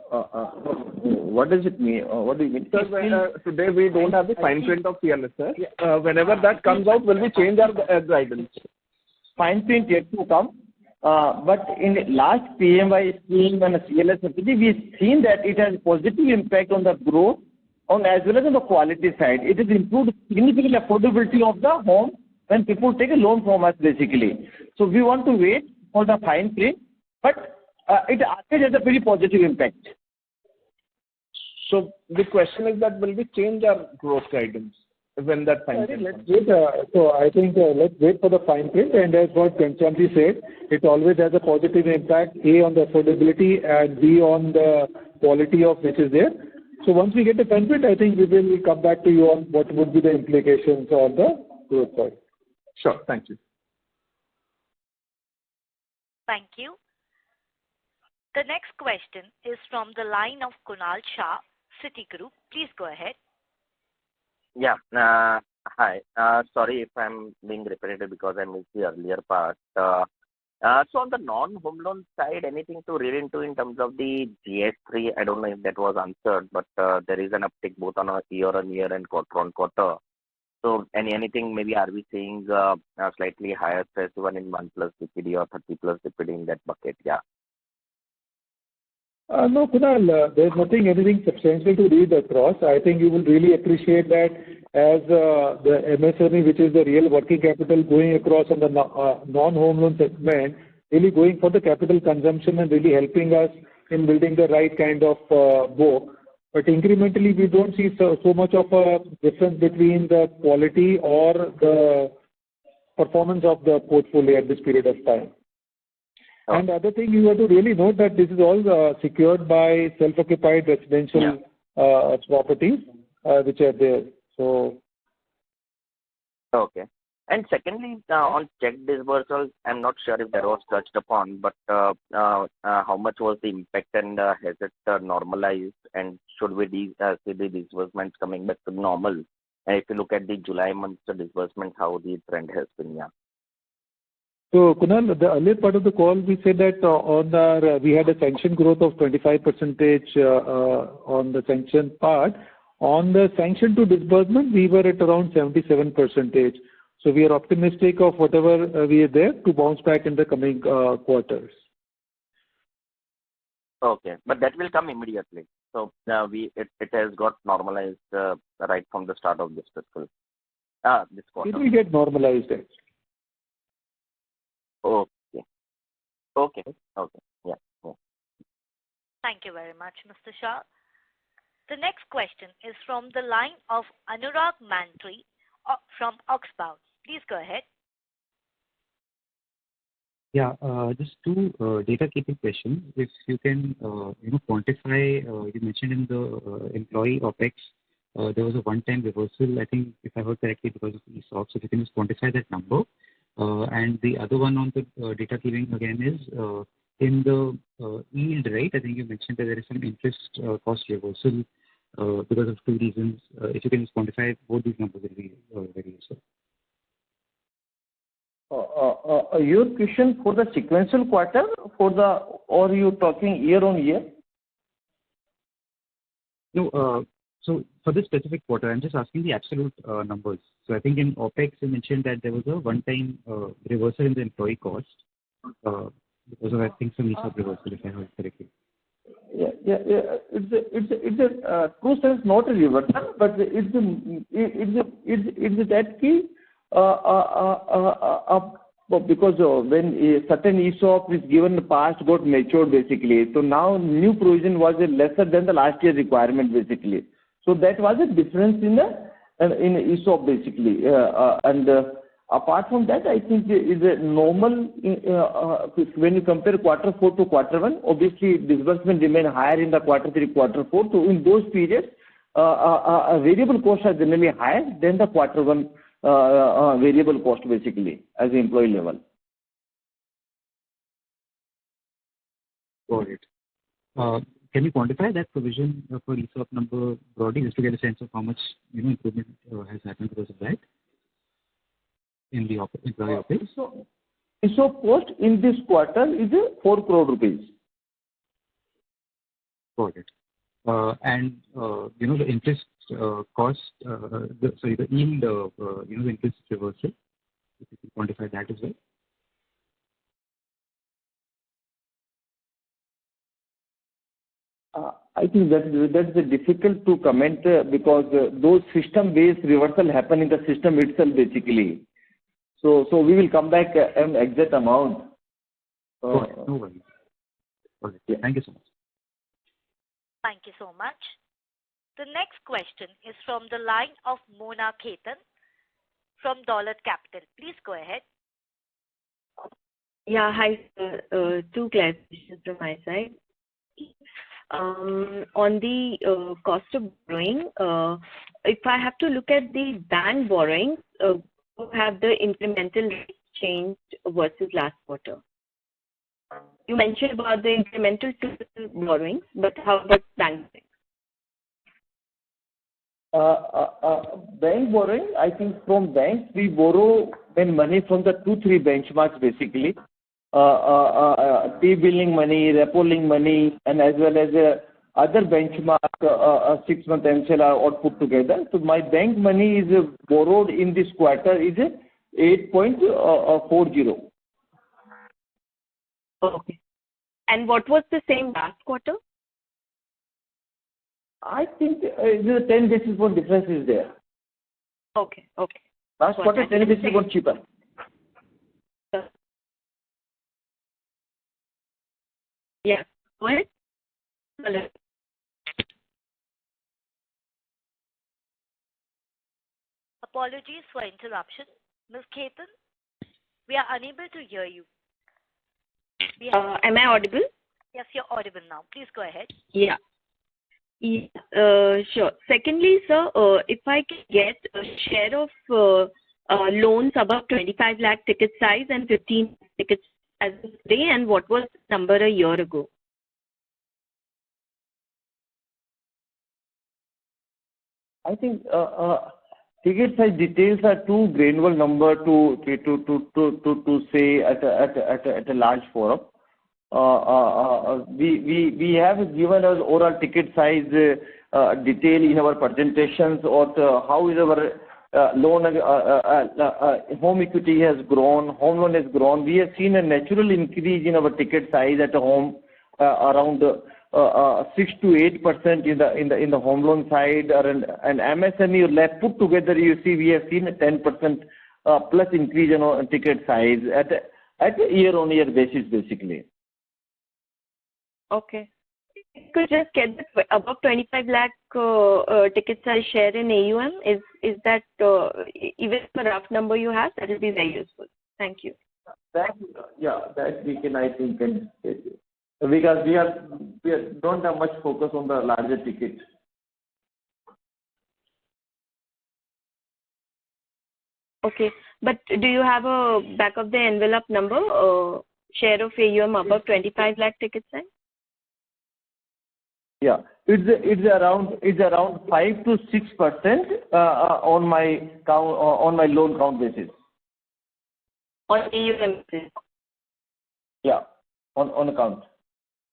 What does it mean? What do you mean? Sir, today we don't have the fine print of CLSS. Whenever that comes out, will we change our guidance? Fine print yet to come. But in the last PMY scheme and CLSS, we've seen that it has positive impact on the growth as well as on the quality side. It has improved significant affordability of the home when people take a loan from us, basically. So we want to wait for the fine print, but it has a very positive impact. So the question is that will we change our growth guidance when that fine print comes? Let's wait. So I think let's wait for the fine print, and as what Kanchanji said, it always has a positive impact, A, on the affordability and B, on the quality of which is there. So once we get the fine print, I think we will come back to you on what would be the implications on the growth side. Sure. Thank you. Thank you. The next question is from the line of Kunal Shah, Citigroup. Please go ahead. Yeah. Hi. Sorry if I'm being repetitive because I missed the earlier part. So on the non-home loan side, anything to read into in terms of the GS3? I don't know if that was answered, but there is an uptick both on a year-on-year and quarter-on-quarter. So anything, maybe are we seeing a slightly higher stress even in 1+ DPD or 30+ DPD in that bucket? Yeah. No, Kunal, there's anything substantial to read across. I think you will really appreciate that as the MSME, which is the real working capital, going across on the non-home loan segment, really going for the capital consumption and really helping us in building the right kind of book. But incrementally, we don't see so much of a difference between the quality or the performance of the portfolio at this period of time. And the other thing you have to really note that this is all secured by self-occupied residential properties which are there. So. Okay. And secondly, on check disbursals, I'm not sure if that was touched upon, but how much was the impact and has it normalized, and should we see the disbursements coming back to normal? And if you look at the July month's disbursement, how the trend has been, yeah. So, Kunal, the earlier part of the call, we said that on our, we had a sanction growth of 25% on the sanction part. On the sanction to disbursement, we were at around 77%. So we are optimistic of whatever we are there to bounce back in the coming quarters. Okay, but that will come immediately. So it has got normalized right from the start of this fiscal. This quarter. It will get normalized. Okay. Okay. Yeah. Thank you very much, Mr. Shah. The next question is from the line of Anurag Mantri from Oxbow. Please go ahead. Yeah, just two data keeping questions. If you can, quantify. You mentioned in the employee OPEX there was a one-time reversal. I think if I heard correctly because of the ESOP. So if you can just quantify that number. And the other one on the data keeping again is in the yield, right? I think you mentioned that there is some interest cost reversal because of two reasons. If you can just quantify both these numbers, it will be very useful. Your question for the sequential quarter, or you talking year on year? No, so for this specific quarter, I'm just asking the absolute numbers. So I think in OpEx, you mentioned that there was a one-time reversal in the employee cost because of, I think, some ESOP reversal, if I heard correctly. Yeah. It's a true sense, not a reversal, but it's that key. Because when a certain ESOP is given in the past got matured basically, so now new provision was lesser than the last year's requirement basically. So that was a difference in ESOP basically. And apart from that, I think is a normal when you compare quarter 4 to quarter 1. Obviously, disbursement remain higher in the quarter 3, quarter 4. So in those periods, variable costs are generally higher than the quarter 1. Variable cost basically as the employee level. Got it. Can you quantify that provision for ESOP number broadly, just to get a sense of how much improvement has happened because of that in the employee OpEx? So ESOP cost in this quarter is 4 crore rupees. Got it. And the interest cost, the yield, the interest reversal, if you can quantify that as well. I think that's difficult to comment because those system-based reversal happen in the system itself basically. So we will come back an exact amount. No worries. Okay. Yeah. Thank you so much. Thank you so much. The next question is from the line of Mona Khetan from Dolat Capital. Please go ahead. Yeah, hi, sir. Two clarifications from my side. On the cost of borrowing, if I have to look at the bank borrowing, have the incremental rate changed versus last quarter? You mentioned about the incremental to borrowing, but how about bank borrowing? Bank borrowing, I think from banks we borrow when money from the 2-3 benchmarks basically. T-billing money, repo-link money, and as well as other benchmark 6-month MCLR all put together. So my bank money is borrowed in this quarter is 8.40. Okay. And what was the same last quarter? I think the 10 basis point difference is there. Okay. Last quarter 10 basis point cheaper. Yeah. Go ahead. Hello. Apologies for interruption. Ms. Khetan, we are unable to hear you. Am I audible? Yes, you're audible now. Please go ahead. Yeah. Sure. Secondly, sir, if I can get a share of loans above 25 lakh ticket size and 15 tickets as of today, and what was the number a year ago? I think ticket size details are too granular number to say at a large forum. We have given us oral ticket size detail in our presentations or how is our loan home equity has grown, home loan has grown. We have seen a natural increase in our ticket size at home around 6 to 8% in the home loan side, and MSME or LAP put together. You see, we have seen a 10% plus increase in ticket size at a year-on-year basis, basically. Okay. You could just get the above 25 lakh ticket size share in AUM. Is that even a rough number you have? That will be very useful. Thank you. That we can, I think, because we don't have much focus on the larger ticket. Okay, but do you have a back of the envelope number, share of AUM above 25 lakh ticket size? Yeah, it's around 5 to 6% on my loan count basis. On AUM basis. Yeah, on account.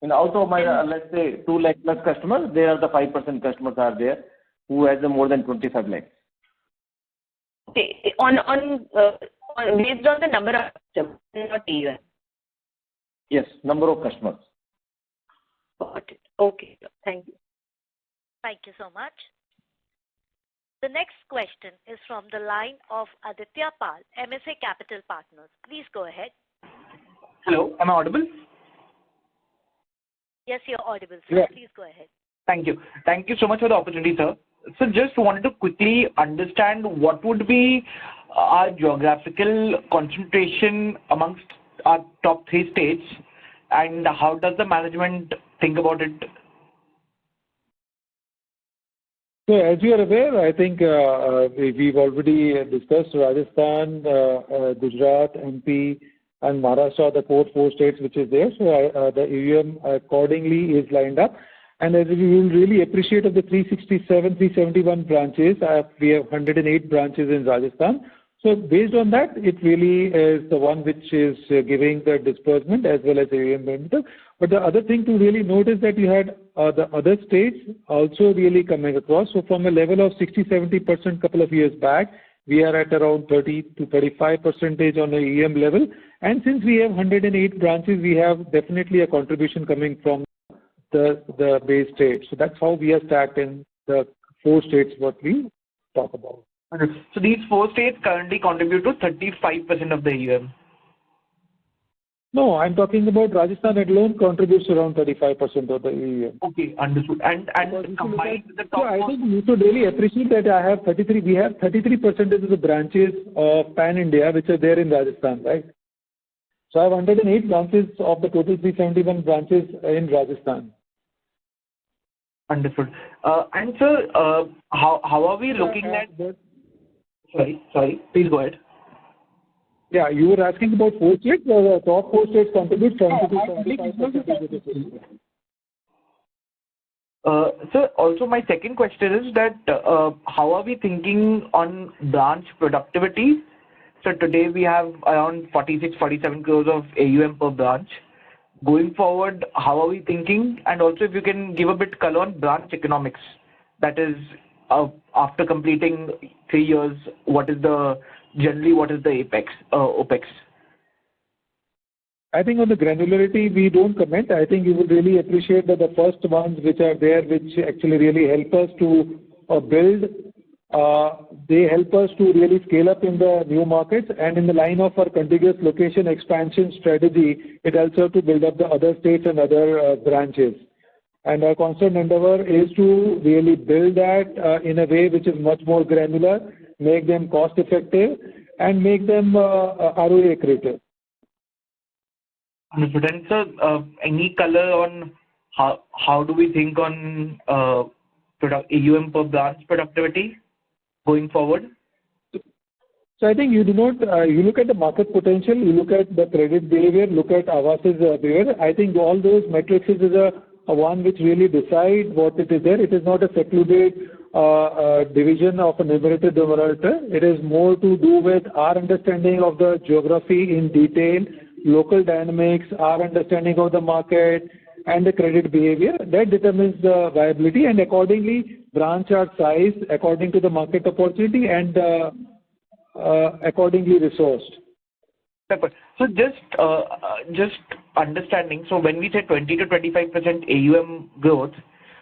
Out of my, let's say, 2 lakh plus customers, there are the 5% customers are there who has more than 25 lakhs. Okay. Based on the number of customers, not AUM. Yes, number of customers. Got it. Okay. Thank you. Thank you so much. The next question is from the line of Aditya Pal, MSA Capital Partners. Please go ahead. Hello, am I audible? Yes, you're audible, sir. Yeah. Please go ahead. Thank you. Thank you so much for the opportunity, sir. So just wanted to quickly understand what would be our geographical concentration amongst our top 3 states, and how does the management think about it? So as you are aware, I think we've already discussed Rajasthan, Gujarat, MP, and Maharashtra, the 4 states which is there. So the AUM accordingly is lined up. And as we will really appreciate of the 371 branches, we have 108 branches in Rajasthan. So based on that, it really is the one which is giving the disbursement as well as AUM momentum. But the other thing to really note is that you had the other states also really coming across. So from a level of 60-70% couple of years back, we are at around 30 to 35% on the AUM level. And since we have 108 branches, we have definitely a contribution coming from the base state. So that's how we are stacked in the 4 states what we talk about. So these 4 states currently contribute to 35% of the AUM. No, I'm talking about Rajasthan alone contributes around 35% of the AUM. Okay, understood. And combined with the top. So I think you should really appreciate that I have 33. We have 33% of the branches of Pan India which are there in Rajasthan, right? So I have 108 branches of the total 371 branches in Rajasthan. Understood. And sir, how are we looking at? Sorry. Please go ahead. Yeah, you were asking about 4 states. The top 4 states contribute 70-75%. Sir, also my second question is that how are we thinking on branch productivity? So today we have around 46-47 crores of AUM per branch. Going forward, how are we thinking? And also if you can give a bit color on branch economics. That is, after completing 3 years, what is the OPEX? I think on the granularity, we don't comment. I think you would really appreciate that the first ones which are there, which actually really help us to build, they help us to really scale up in the new markets, and in the line of our contiguous location expansion strategy, it helps us to build up the other states and other branches. And our constant endeavor is to really build that in a way which is much more granular, make them cost effective, and make them ROA accretive. Understood. And sir, any color on how do we think on AUM per branch productivity going forward? So I think you do not, you look at the market potential, you look at the credit behavior, look at Aavas's behavior. I think all those metrics is a one which really decide what it is there. It is not a secluded division of a numerator denominator. It is more to do with our understanding of the geography in detail, local dynamics, our understanding of the market, and the credit behavior. That determines the viability, and accordingly branch are sized according to the market opportunity and accordingly resourced. So just understanding, so when we say 20 to 25% AUM growth,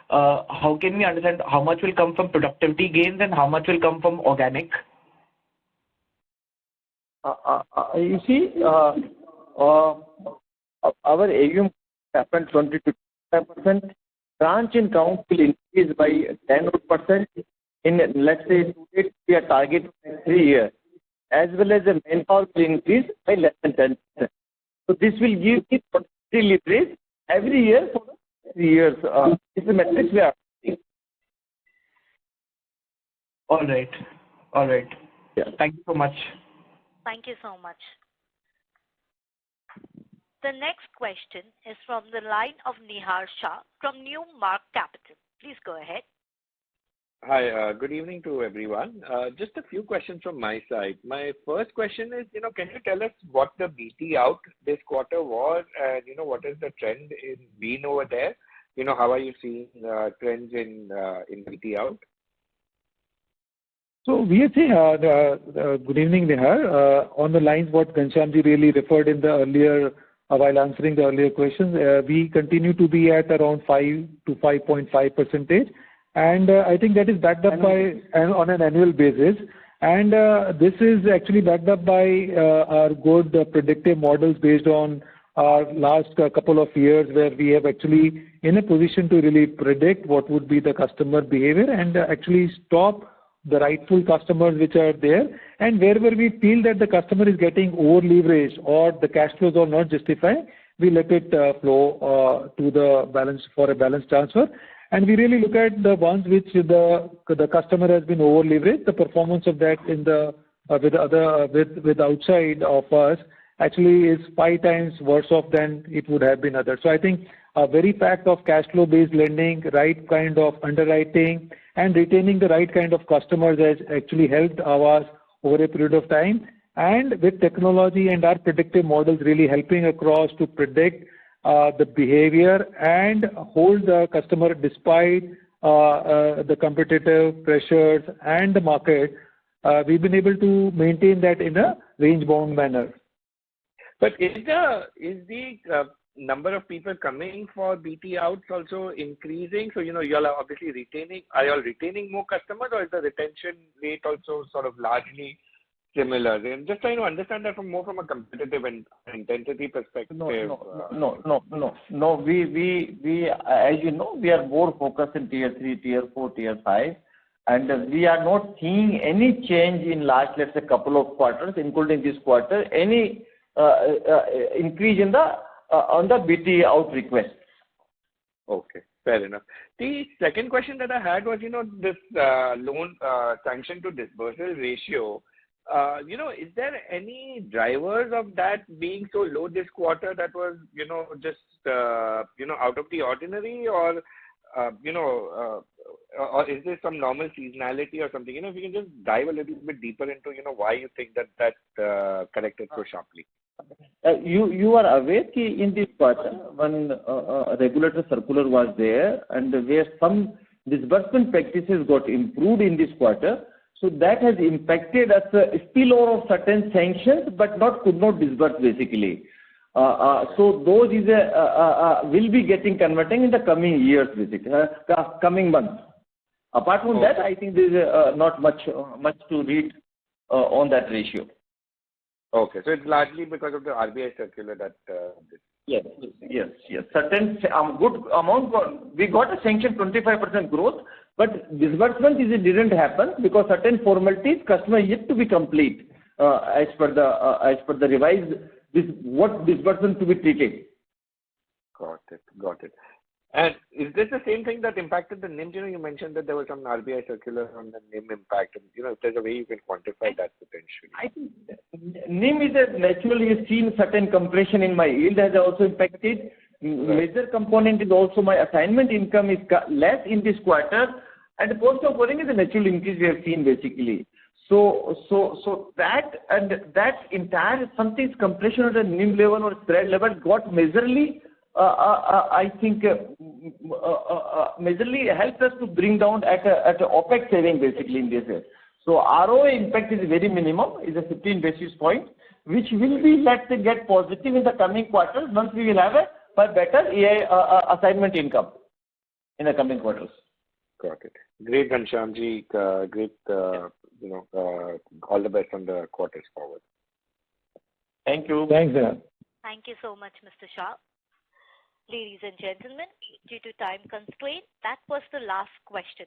how can we understand how much will come from productivity gains and how much will come from organic? You see, our AUM happened 20 to 25%. Branch in count will increase by 10% in, let's say, we are targeting 3 years, as well as the manpower will increase by less than 10%. So this will give the productivity leverage every year for 3 years. It's the metrics we are seeing. All right. Yeah. Thank you so much. Thank you so much. The next question is from the line of Nihar Shah from New Mark Capital. Please go ahead. Hi, good evening to everyone. Just a few questions from my side. My first question is, can you tell us what the BT out this quarter was, and what is the trend been over there? How are you seeing trends in BT out? So we are seeing, good evening, Nihar. On the lines what Ghanshyamji really referred in the earlier, while answering the earlier questions, we continue to be at around 5 to 5.5%. And I think that is backed up by on an annual basis. And this is actually backed up by our good predictive models based on our last couple of years, where we have actually in a position to really predict what would be the customer behavior and actually stop the rightful customers which are there, and wherever we feel that the customer is getting over leveraged or the cash flows are not justified, we let it flow to the balance for a balance transfer. And we really look at the ones which the customer has been over leveraged. The performance of that in the with outside of us actually is 5 times worse off than it would have been others. So I think a very fact of cash flow based lending, right kind of underwriting, and retaining the right kind of customers has actually helped Aavas over a period of time. And with technology and our predictive models really helping across to predict the behavior and hold the customer despite the competitive pressures and the market, we've been able to maintain that in a range-bound manner. But is the number of people coming for BT outs also increasing? So, you all are obviously are you all retaining more customers, or is the retention rate also sort of largely similar? I'm just trying to understand that from a competitive and intensity perspective. No. We, as you know, we are more focused in tier 3, tier 4, tier 5. And we are not seeing any change in last, let's say, couple of quarters, including this quarter, any increase in on the BT out requests. Okay, fair enough. The second question that I had was, this loan sanction to disbursal ratio. Is there any drivers of that being so low this quarter that was, just out of the ordinary, or or is there some normal seasonality or something? If you can just dive a little bit deeper into, why you think that corrected so sharply. You are aware that in this quarter, when a regulator circular was there, and where some disbursement practices got improved in this quarter, so that has impacted us spillover of certain sanctions, but could not disburse basically. So those will be getting converting in the coming years, basically, coming months. Apart from that, I think there is not much to read on that ratio. Okay, so it's largely because of the RBI circular that. Yes. Certain good amount. We got a sanction 25% growth, but disbursement didn't happen because certain formalities customer yet to be complete as per the revised what disbursement to be treated. Got it. And is this the same thing that impacted the NIM? You mentioned that there was some RBI circular on the NIM impact. And, if there's a way you can quantify that potentially. I think NIM is naturally seen certain compression in my yield has also impacted. Major component is also my assignment income is less in this quarter, and the cost of borrowing is a natural increase we have seen basically. So that entire something's compression at the NIM level or spread level got majorly. I think majorly helped us to bring down at a OPEX saving basically in this way. So ROA impact is very minimum, is a 15 basis point, which will be let's say get positive in the coming quarters once we will have a better assignment income in the coming quarters. Got it. Great, Ghanshyamji. Great. All the best on the quarters forward. Thank you. Thanks, Nihar. Thank you so much, Mr. Shah. Ladies and gentlemen, due to time constraint, that was the last question.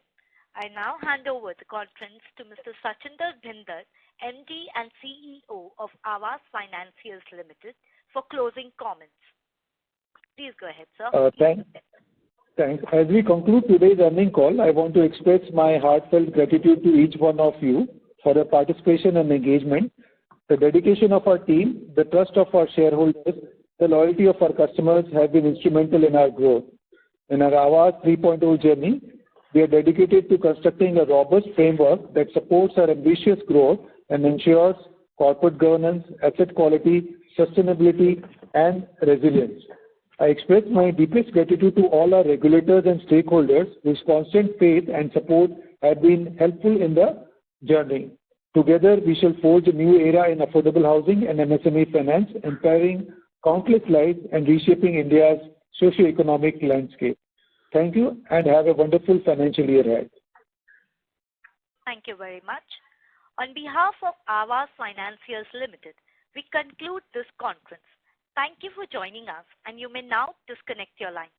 I now hand over the conference to Mr. Sachinder Bhinder, MD and CEO of Aavas Financiers Ltd, for closing comments. Please go ahead, sir. Thanks. As we conclude today's earnings call, I want to express my heartfelt gratitude to each one of you for your participation and engagement, the dedication of our team, the trust of our shareholders, the loyalty of our customers have been instrumental in our growth. In our Aavas 3.0 journey, we are dedicated to constructing a robust framework that supports our ambitious growth and ensures corporate governance, asset quality, sustainability, and resilience. I express my deepest gratitude to all our regulators and stakeholders whose constant faith and support have been helpful in the journey. Together, we shall forge a new era in affordable housing and MSME finance, empowering countless lives and reshaping India's socio-economic landscape. Thank you and have a wonderful financial year ahead. Thank you very much. On behalf of Aavas Financiers Ltd, we conclude this conference. Thank you for joining us, and you may now disconnect your line.